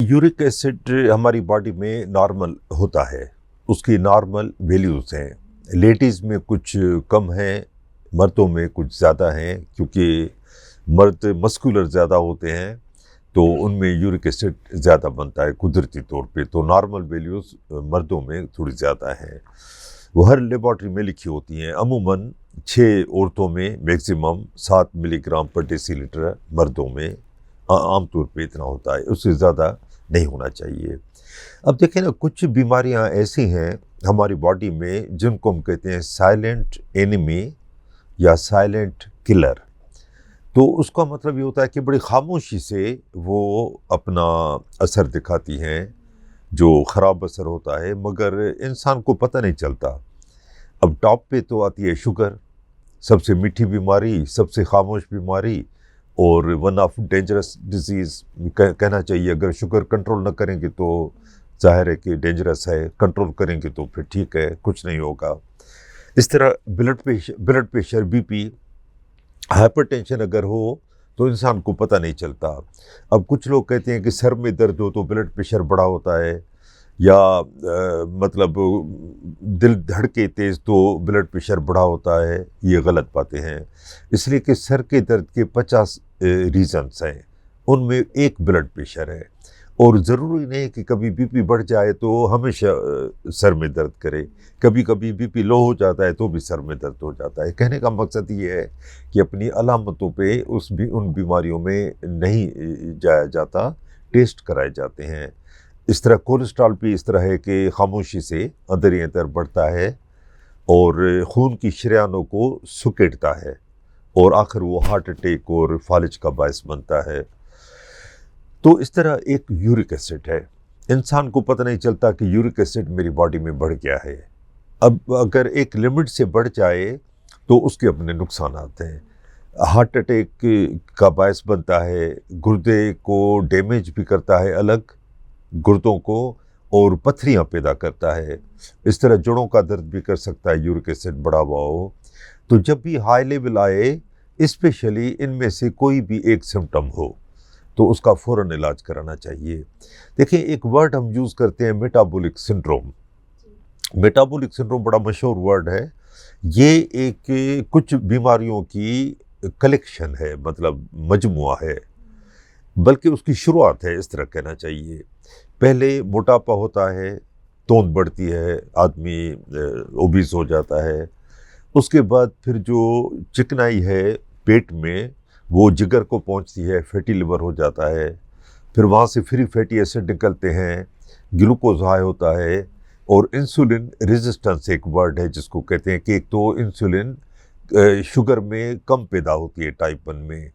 York acid ہماری body میں normal ہوتا ہے، اس کی نارمل ویلیوز ہیں. لیڈیز میں کچھ کم ہیں، مردوں میں کچھ زیادہ ہیں، کیونکہ مرد مسکولر زیادہ ہوتے ہیں تو ان میں یورک ایسڈ زیادہ بنتا ہے قدرتی طور پہ. تو نارمل ویلیوز مردوں میں تھوڑی زیادہ ہیں، وہ ہر لیبارٹری میں لکھی ہوتی ہیں. عموماً 6 عورتوں میں میکسیمم 7 ملی گرام پر ڈیسی لیٹر، مردوں میں عام طور پہ اتنا ہوتا ہے، اس سے زیادہ نہیں ہونا چاہیے. اب دیکھیں نا، کچھ بیماریاں ایسی ہیں ہماری باڈی میں جن کو ہم کہتے ہیں سائلنٹ اینیمی یا سائلنٹ کلر. تو اس کا مطلب یہ ہوتا ہے کہ بڑی خاموشی سے وہ اپنا اثر دکھاتی ہیں، جو خراب اثر ہوتا ہے، مگر انسان کو پتہ نہیں چلتا. اب ٹاپ پہ تو آتی ہے شوگر، سب سے میٹھی بیماری، سب سے خاموش بیماری، اور ون آف ڈینجرس ڈیزیز کہنا چاہیے. اگر شوگر کنٹرول نہ کریں گے تو ظاہر ہے کہ ڈینجرس ہے، کنٹرول کریں گے تو پھر ٹھیک ہے، کچھ نہیں ہوگا. اس طرح blood pressure, B P, hypertension اگر ہو تو انسان کو پتہ نہیں چلتا. اب کچھ لوگ کہتے ہیں کہ سر میں درد ہو تو بلڈ پریشر بڑا ہوتا ہے، یا مطلب دل دھڑکے تیز تو بلڈ پریشر بڑا ہوتا ہے. یہ غلط باتیں ہیں، اس لیے کہ سر کے درد کے 50 ریزنز ہیں، ان میں ایک بلڈ پریشر ہے. اور ضروری نہیں کہ کبھی بی پی بڑھ جائے تو ہمیشہ سر میں درد کرے. کبھی کبھی بی پی لو ہو جاتا ہے تو بھی سر میں درد ہو جاتا ہے. کہنے کا مقصد یہ ہے کہ اپنی علامتوں پہ ان بیماریوں میں نہیں جایا جاتا، ٹیسٹ کرائے جاتے ہیں. اس طرح کولیسٹرول بھی اس طرح ہے کہ خاموشی سے اندر ہی اندر بڑھتا ہے اور خون کی شریانوں کو سکیڑتا ہے، اور آخر وہ ہارٹ اٹیک اور فالج کا باعث بنتا ہے. تو اس طرح ایک یورک ایسڈ ہے، انسان کو پتہ نہیں چلتا کہ یورک ایسڈ میری باڈی میں بڑھ گیا ہے. اب اگر ایک لمٹ سے بڑھ جائے تو اس کے اپنے نقصانات ہیں. ہارٹ اٹیک کا باعث بنتا ہے، گردے کو ڈیمیج بھی کرتا ہے، الگ گردوں کو، اور پتھریاں پیدا کرتا ہے. اس طرح جوڑوں کا درد بھی کر سکتا ہے یورک ایسڈ بڑھا ہوا ہو. تو جب بھی ہائی لیول آئے، اسپیشلی ان میں سے کوئی بھی ایک سمٹم ہو تو اس کا فوراً علاج کرانا چاہیے. دیکھیں، ایک ورڈ ہم یوز کرتے ہیں میٹابولک سنڈروم. میٹابولک سنڈروم بڑا مشہور ورڈ ہے. یہ ایک کچھ بیماریوں کی کلیکشن ہے، مطلب مجموعہ ہے، بلکہ اس کی شروعات ہے، اس طرح کہنا چاہیے. پہلے موٹاپا ہوتا ہے، توند بڑھتی ہے، آدمی اوبیس ہو جاتا ہے. اس کے بعد پھر جو چکنائی ہے پیٹ میں، وہ جگر کو پہنچتی ہے، فیٹی لیور ہو جاتا ہے. پھر وہاں سے فری فیٹی ایسڈ نکلتے ہیں، گلوکوز ہائی ہوتا ہے، اور انسولین ریزسٹنس ایک ورڈ ہے جس کو کہتے ہیں کہ ایک تو انسولین شوگر میں کم پیدا ہوتی ہے ٹائپ 1 میں،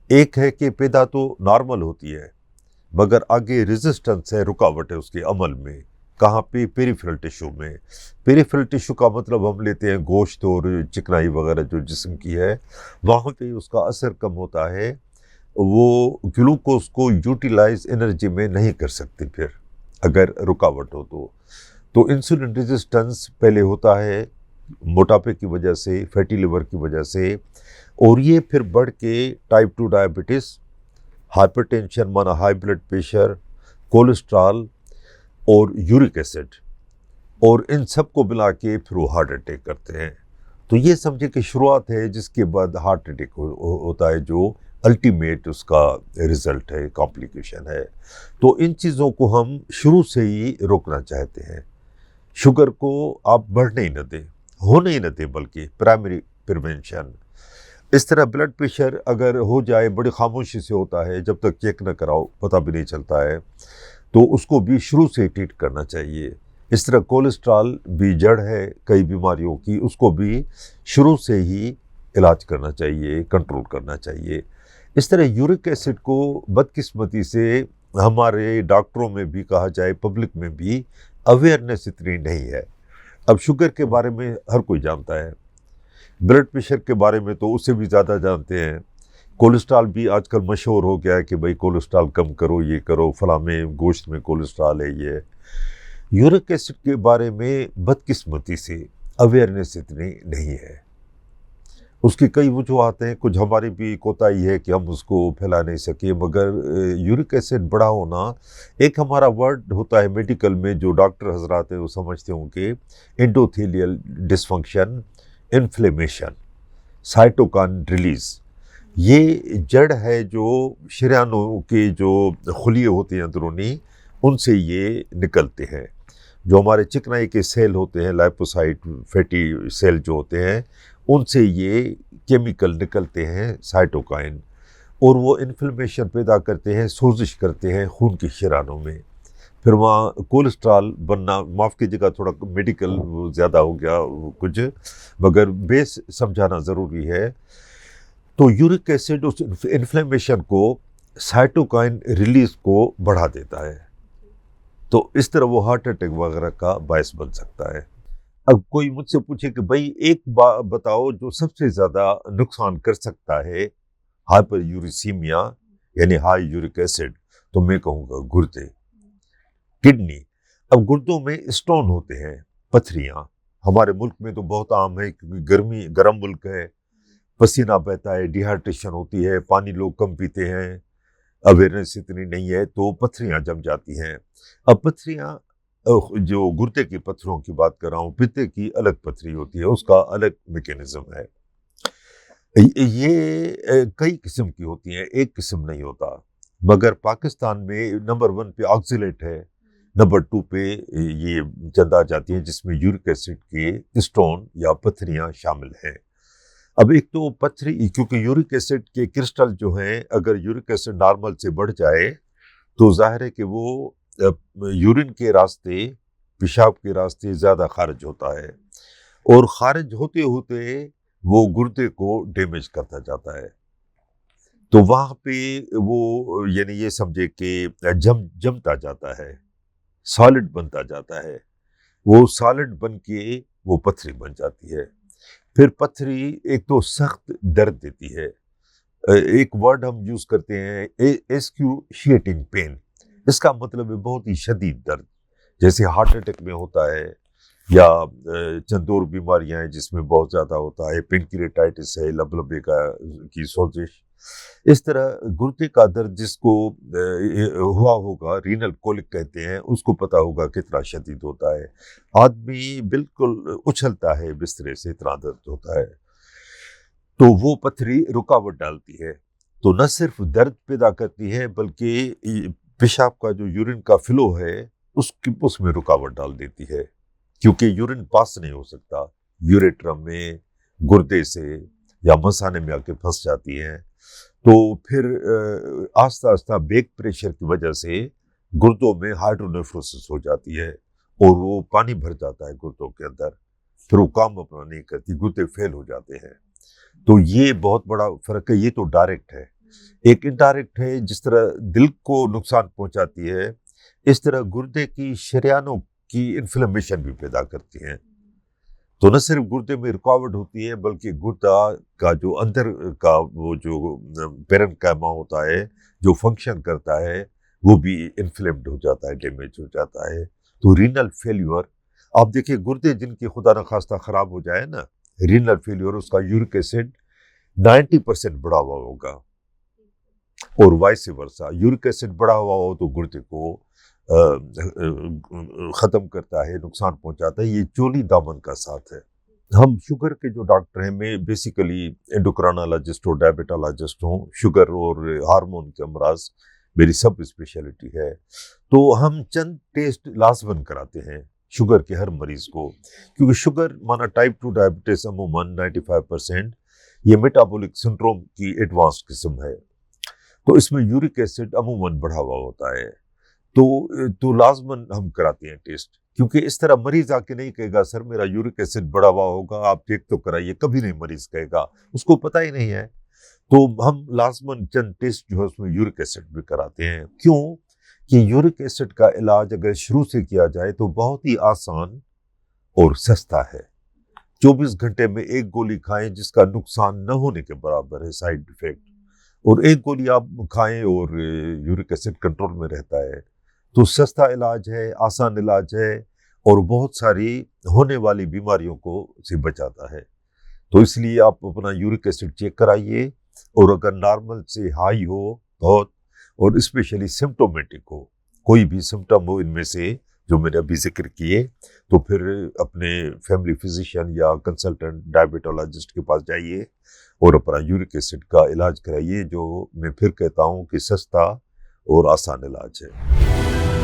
ایک ہے کہ پیدا تو نارمل ہوتی ہے مگر آگے ریزسٹنس ہے، رکاوٹ ہے اس کے عمل میں. کہاں پہ؟ پیریفرل ٹیشو میں. پیریفرل ٹیشو کا مطلب ہم لیتے ہیں گوشت اور چکنائی وغیرہ جو جسم کی ہے، وہاں پہ اس کا اثر کم ہوتا ہے. وہ گلوکوز کو یوٹیلائز انرجی میں نہیں کر سکتے پھر اگر رکاوٹ ہو تو انسولین ریزسٹنس پہلے ہوتا ہے موٹاپے کی وجہ سے، فیٹی لیور کی وجہ سے، اور یہ پھر بڑھ کے ٹائپ 2 ڈائبٹیز، ہائپر ٹینشن مانا ہائی بلڈ پریشر، کولیسٹرول اور یورک ایسڈ، اور ان سب کو ملا کے پھر وہ ہارٹ اٹیک کرتے ہیں. تو یہ سمجھے کہ شروعات ہے، جس کے بعد ہارٹ اٹیک ہوتا ہے، جو الٹیمیٹ اس کا رزلٹ ہے، کمپلیکیشن ہے. تو ان چیزوں کو ہم شروع سے ہی روکنا چاہتے ہیں. شوگر کو آپ بڑھنے ہی نہ دیں، ہونے ہی نہ دیں، بلکہ پرائمری پریونشن. اس طرح بلڈ پریشر اگر ہو جائے، بڑی خاموشی سے ہوتا ہے، جب تک چیک نہ کراؤ پتہ بھی نہیں چلتا ہے، تو اس کو بھی شروع سے ٹریٹ کرنا چاہیے. اس طرح کولیسٹرول بھی جڑ ہے کئی بیماریوں کی، اس کو بھی شروع سے ہی علاج کرنا چاہیے، کنٹرول کرنا چاہیے. اس طرح یورک ایسڈ کو بدقسمتی سے ہمارے ڈاکٹروں میں بھی کہا جائے، پبلک میں بھی اویئرنیس اتنی نہیں ہے. اب شوگر کے بارے میں ہر کوئی جانتا ہے، بلڈ پریشر کے بارے میں تو اس سے بھی زیادہ جانتے ہیں. کولیسٹرول بھی آج کل مشہور ہو گیا ہے کہ بھائی کولیسٹرول کم کرو، یہ کرو، فلاں میں گوشت میں کولیسٹرول ہے. یہ یورک ایسڈ کے بارے میں بدقسمتی سے اویئرنیس اتنی نہیں ہے. اس کی کئی وجوہات ہیں، کچھ ہماری بھی کوتاہی ہے کہ ہم اس کو پھیلا نہیں سکے، مگر یورک ایسڈ بڑا ہونا ایک ہمارا ورڈ ہوتا ہے میڈیکل میں، جو ڈاکٹر حضرات ہیں وہ سمجھتے ہوں کہ انڈوتھیلیل ڈسفنکشن، انفلیمیشن، سائٹوکائن ریلیز، یہ جڑ ہے جو شریانوں کے جو خلیے ہوتے ہیں اندرونی، ان سے یہ نکلتے ہیں. جو ہمارے چکنائی کے سیل ہوتے ہیں، لائپوسائٹ فیٹی سیل جو ہوتے ہیں، ان سے یہ کیمیکل نکلتے ہیں سائٹوکائن، اور وہ انفلیمیشن پیدا کرتے ہیں، سوزش کرتے ہیں خون کی شریانوں میں. پھر وہاں کولیسٹرال بننا، معاف کیجیے گا تھوڑا میڈیکل زیادہ ہو گیا کچھ، مگر بیس سمجھانا ضروری ہے. تو یورک ایسڈ اس انفلیمیشن کو، سائٹوکائن ریلیز کو بڑھا دیتا ہے، تو اس طرح وہ ہارٹ اٹیک وغیرہ کا باعث بن سکتا ہے. اب کوئی مجھ سے پوچھے کہ بھائی ایک بات بتاؤ جو سب سے زیادہ نقصان کر سکتا ہے ہائپر یوریسیمیا یعنی ہائی یورک ایسڈ، تو میں کہوں گا گردے، کڈنی. اب گردوں میں اسٹون ہوتے ہیں، پتھریاں. ہمارے ملک میں تو بہت عام ہے کیونکہ گرم ملک ہے، پسینہ بہتا ہے، ڈیہائیڈریشن ہوتی ہے، پانی لوگ کم پیتے ہیں، اویئرنیس اتنی نہیں ہے، تو پتھریاں جم جاتی ہیں. اب پتھریاں، جو گردے کی پتھروں کی بات کر رہا ہوں، پتے کی الگ پتھری ہوتی ہے، اس کا الگ میکینزم ہے. یہ کئی قسم کی ہوتی ہیں، ایک قسم نہیں ہوتا. مگر پاکستان میں نمبر 1 پہ آکسیلیٹ ہے، نمبر 2 پہ یہ چند آ جاتی ہیں جس میں یورک ایسڈ کے اسٹون یا پتھریاں شامل ہیں. اب ایک تو پتھری، کیونکہ یورک ایسڈ کے کرسٹل جو ہیں، اگر یورک ایسڈ نارمل سے بڑھ جائے تو ظاہر ہے کہ وہ یورین کے راستے، پیشاب کے راستے زیادہ خارج ہوتا ہے، اور خارج ہوتے ہوتے وہ گردے کو ڈیمیج کرتا جاتا ہے. تو وہاں پہ وہ یعنی یہ سمجھے کہ جمتا جاتا ہے، سالڈ بنتا جاتا ہے. وہ سالڈ بن کے وہ پتھری بن جاتی ہے. پھر پتھری ایک تو سخت درد دیتی ہے. ایک ورڈ ہم یوز کرتے ہیں ایکسکیوشیٹنگ پین، اس کا مطلب ہے بہت ہی شدید درد، جیسے ہارٹ اٹیک میں ہوتا ہے، یا چند اور بیماریاں ہیں جس میں بہت زیادہ ہوتا ہے، پینکریٹائٹس ہے، لبلبے کی سوزش. اس طرح گردے کا درد جس کو ہوا ہوگا، رینل کولک کہتے ہیں، اس کو پتا ہوگا کتنا شدید ہوتا ہے. آدمی بالکل اچھلتا ہے بسترے سے، اتنا درد ہوتا ہے. تو وہ پتھری رکاوٹ ڈالتی ہے، تو نہ صرف درد پیدا کرتی ہے بلکہ پیشاب کا جو یورین کا فلو ہے اس میں رکاوٹ ڈال دیتی ہے، کیونکہ یورین پاس نہیں ہو سکتا یوریٹرم میں، گردے سے یا مثانے میں آ کے پھنس جاتی ہیں. تو پھر آہستہ آہستہ بیک پریشر کی وجہ سے گردوں میں ہائیڈرونیفروسس ہو جاتی ہے، اور وہ پانی بھر جاتا ہے گردوں کے اندر، پھر وہ کام اپنا نہیں کرتی، گردے فیل ہو جاتے ہیں. تو یہ بہت بڑا فرق ہے. یہ تو ڈائریکٹ ہے. ایک انڈائریکٹ ہے، جس طرح دل کو نقصان پہنچاتی ہے، اس طرح گردے کی شریانوں کی انفلیمیشن بھی پیدا کرتی ہیں. تو نہ صرف گردے میں رکاوٹ ہوتی ہے بلکہ گردہ کا جو اندر کا وہ جو پیرنکیما ہوتا ہے، جو فنکشن کرتا ہے، وہ بھی انفلیمڈ ہو جاتا ہے، ڈیمیج ہو جاتا ہے. تو رینل فیلیور، آپ دیکھیں گردے جن کی خدا نخواستہ خراب ہو جائے نا، رینل فیلیور، اس کا یورک ایسڈ 90% بڑھا ہوا ہوگا، اور وائس ورسا. یورک ایسڈ بڑھا ہوا ہو تو گردے کو ختم کرتا ہے، نقصان پہنچاتا ہے. یہ چولی دامن کا ساتھ ہے. ہم شوگر کے جو ڈاکٹر ہیں، میں بیسیکلی انڈوکرانالوجسٹ ہوں، ڈائبٹالوجسٹ ہوں. شوگر اور ہارمون کے امراض میری سب اسپیشلٹی ہے. تو ہم چند ٹیسٹ لازمن کراتے ہیں شوگر کے ہر مریض کو، کیونکہ شوگر مانا ٹائپ 2 ڈائبٹیز عموماً 95% یہ میٹابولک سنڈروم کی ایڈوانس قسم ہے. تو اس میں یورک ایسڈ عموماً بڑھا ہوا ہوتا ہے. تو لازماً ہم کراتے ہیں ٹیسٹ، کیونکہ اس طرح مریض آ کے نہیں کہے گا سر میرا یورک ایسڈ بڑھا ہوا ہوگا، آپ چیک تو کرائیے، کبھی نہیں مریض کہے گا، اس کو پتہ ہی نہیں ہے. تو ہم لازماً چند ٹیسٹ جو ہے اس میں یورک ایسڈ بھی کراتے ہیں. کیوں کہ یورک ایسڈ کا علاج اگر شروع سے کیا جائے تو بہت ہی آسان اور سستا ہے. 24 گھنٹے میں ایک گولی کھائیں جس کا نقصان نہ ہونے کے برابر ہے سائیڈ ایفیکٹ، اور ایک گولی آپ کھائیں اور یورک ایسڈ کنٹرول میں رہتا ہے. تو سستا علاج ہے، آسان علاج ہے، اور بہت ساری ہونے والی بیماریوں کو سے بچاتا ہے. تو اس لیے آپ اپنا یورک ایسڈ چیک کرائیے، اور اگر نارمل سے ہائی ہو بہت، اور اسپیشلی سمٹومیٹک ہو، کوئی بھی سمٹم ہو ان میں سے جو میں نے ابھی ذکر کیے، تو پھر اپنے فیملی فزیشین یا کنسلٹنٹ ڈائبیٹولوجسٹ کے پاس جائیے اور اپنا یورک ایسڈ کا علاج کرائیے، جو میں پھر کہتا ہوں کہ سستا اور آسان علاج ہے۔